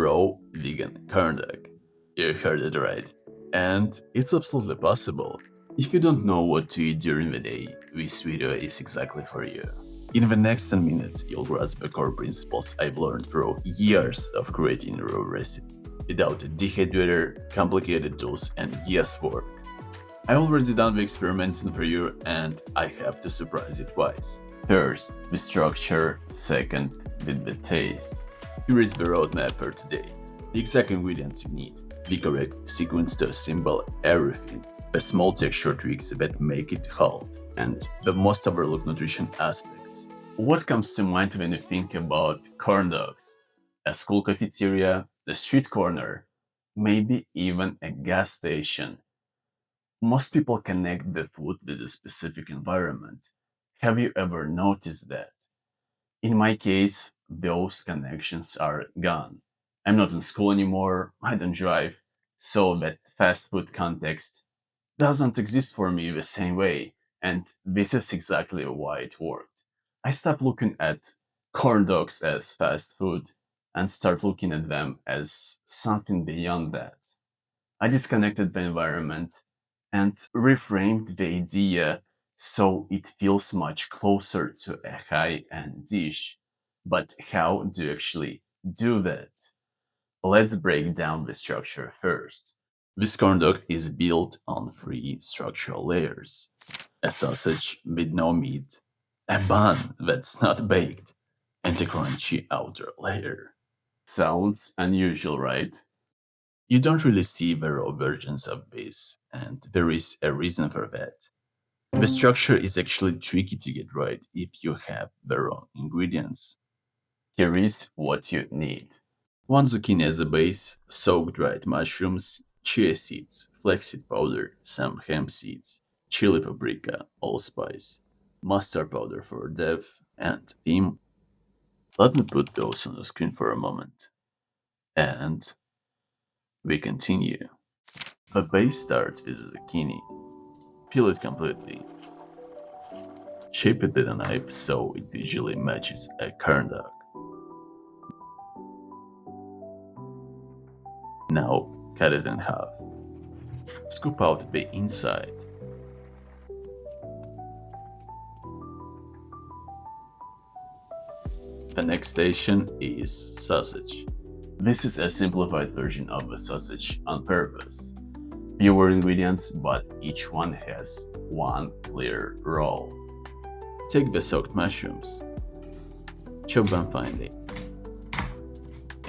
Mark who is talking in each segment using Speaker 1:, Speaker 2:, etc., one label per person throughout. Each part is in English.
Speaker 1: raw vegan corn dog. You heard it right. And it's absolutely possible. If you don't know what to eat during the day, this video is exactly for you. In the next 10 minutes, you'll grasp the core principles I've learned through years of creating raw recipes without a dehydrator, complicated tools, and guesswork. I already done the experimenting for you, and I have to surprise you twice. First, the structure, second, with the taste. Here is the roadmap for today. The exact ingredients you need, the correct sequence to assemble everything, the small texture tweaks that make it hold, and the most overlooked nutrition aspects. What comes to mind when you think about corn dogs? A school cafeteria, the street corner, maybe even a gas station. Most people connect the food with a specific environment. Have you ever noticed that? In my case, those connections are gone. I'm not in school anymore, I don't drive, so that fast food context doesn't exist for me the same way, and this is exactly why it worked. I stopped looking at corn dogs as fast food and start looking at them as something beyond that. I disconnected the environment and reframed the idea so it feels much closer to a high-end dish. But how do you actually do that? Let's break down the structure first. This corn dog is built on three structural layers: a sausage with no meat, a bun that's not baked, and a crunchy outer layer. Sounds unusual, right? You don't really see the raw versions of this, and there is a reason for that. The structure is actually tricky to get right if you have the wrong ingredients. Here is what you need: 1 zucchini as a base, soaked dried mushrooms, chia seeds, flaxseed powder, some hemp seeds, chili paprika, allspice, mustard powder for depth, and thyme. Let me put those on the screen for a moment. And we continue. The base starts with a zucchini. Peel it completely. Shape it with a knife so it visually matches a corn dog. Now cut it in half. Scoop out the inside. The next station is sausage. This is a simplified version of the sausage on purpose. Fewer ingredients, but each one has one clear role. Take the soaked mushrooms, chop them finely,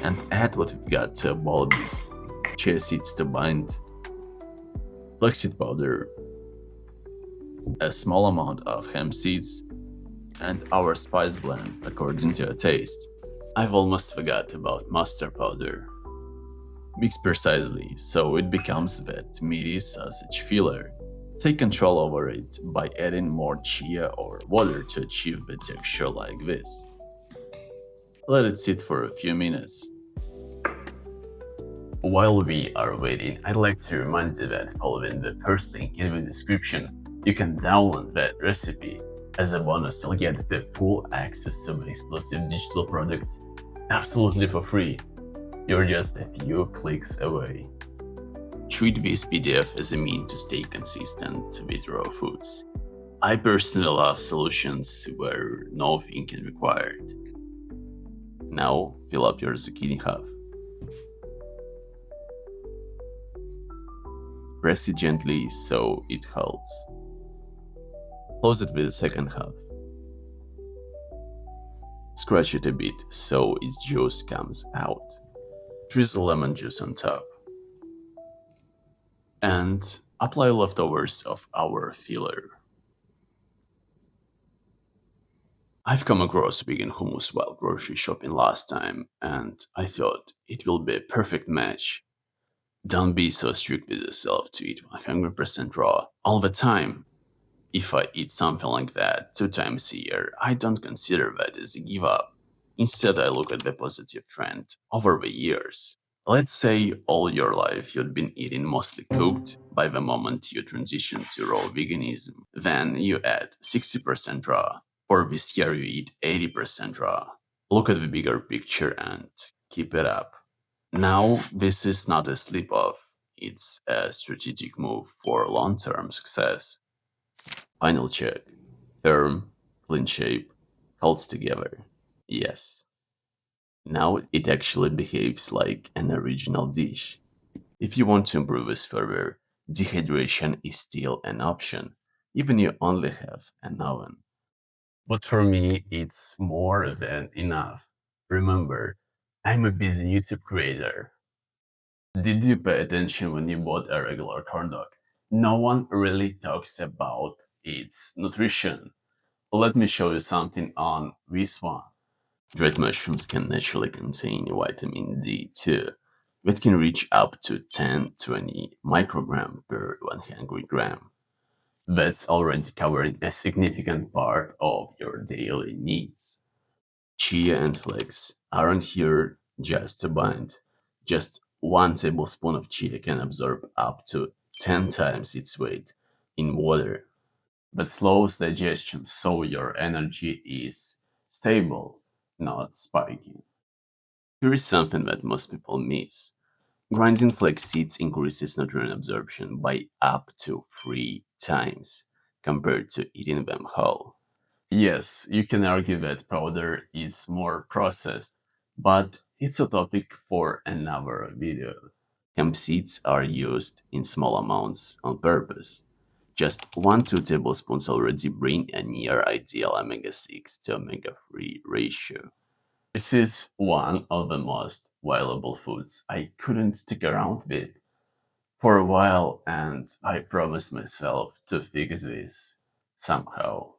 Speaker 1: and add what we've got to a bowl: chia seeds to bind, flaxseed powder, a small amount of hemp seeds, and our spice blend according to your taste. I've almost forgot about mustard powder. Mix precisely so it becomes that meaty sausage filler. Take control over it by adding more chia or water to achieve the texture like this. Let it sit for a few minutes. While we are waiting, I'd like to remind you that following the first link in the description, you can download that recipe. As a bonus, you'll get the full access to my exclusive digital products absolutely for free. You're just a few clicks away. Treat this PDF as a means to stay consistent with raw foods. I personally love solutions where no thinking required. Now fill up your zucchini half. Press it gently so it holds. Close it with the second half. Scratch it a bit so its juice comes out. Drizzle lemon juice on top. And apply leftovers of our filler. I've come across vegan hummus while grocery shopping last time, and I thought it will be a perfect match. Don't be so strict with yourself to eat 100% raw all the time. If I eat something like that 2 times a year, I don't consider that as a give up. Instead, I look at the positive trend over the years. Let's say all your life you'd been eating mostly cooked. By the moment you transition to raw veganism, then you add 60% raw. Or this year you eat 80% raw. Look at the bigger picture and keep it up. Now, this is not a slip off, it's a strategic move for long term success. Final check. Firm, clean shape, holds together. Yes. Now it actually behaves like an original dish. If you want to improve this further, dehydration is still an option, even you only have an oven. But for me, it's more than enough. Remember, I'm a busy YouTube creator. Did you pay attention when you bought a regular corn dog? No one really talks about its nutrition. Let me show you something on this one. Dried mushrooms can naturally contain vitamin D2, that can reach up to 10-20 microgram per 100 gram. That's already covering a significant part of your daily needs. Chia and flax aren't here just to bind. Just 1 tablespoon of chia can absorb up to 10 times its weight in water. That slows digestion so your energy is stable, not spiking. Here is something that most people miss. Grinding flax seeds increases nutrient absorption by up to 3 times compared to eating them whole. Yes, you can argue that powder is more processed, but it's a topic for another video. Hemp seeds are used in small amounts on purpose. Just 1-2 tablespoons already bring a near ideal omega 6 to omega 3 ratio. This is one of the most valuable foods I couldn't stick around with for a while, and I promised myself to fix this somehow.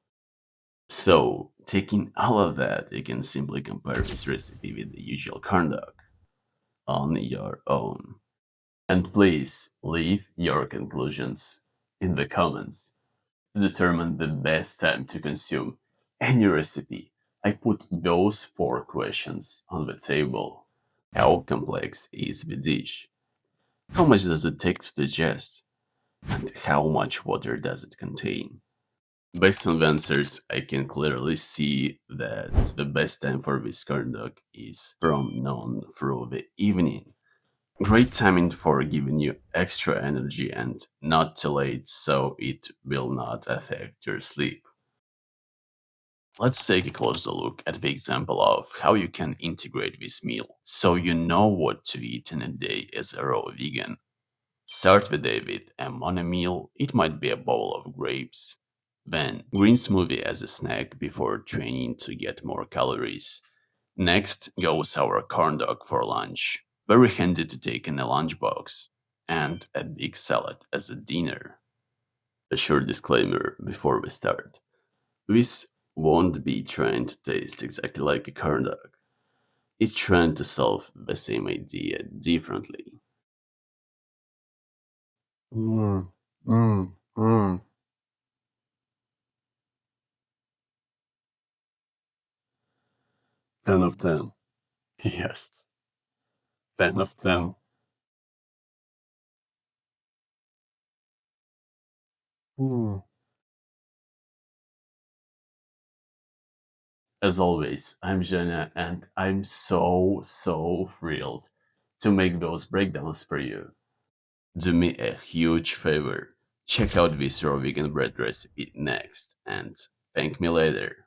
Speaker 1: So, taking all of that, you can simply compare this recipe with the usual corn dog on your own. And please leave your conclusions in the comments to determine the best time to consume any recipe. I put those 4 questions on the table. How complex is the dish? How much does it take to digest? And how much water does it contain? Based on the answers, I can clearly see that the best time for this corn dog is from noon through the evening. Great timing for giving you extra energy and not too late so it will not affect your sleep. Let's take a closer look at the example of how you can integrate this meal so you know what to eat in a day as a raw vegan. Start the day with a morning meal. It might be a bowl of grapes. Then, green smoothie as a snack before training to get more calories. Next goes our corn dog for lunch. Very handy to take in a lunchbox. And a big salad as a dinner. A short disclaimer before we start. This won't be trying to taste exactly like a corn dog. It's trying to solve the same idea differently. Mm, mm, mm. 10 of 10. Yes, 10 of 10. Mm. As always, I'm Jenna, and I'm so thrilled to make those breakdowns for you. Do me a huge favor. Check out this raw vegan bread recipe next and thank me later.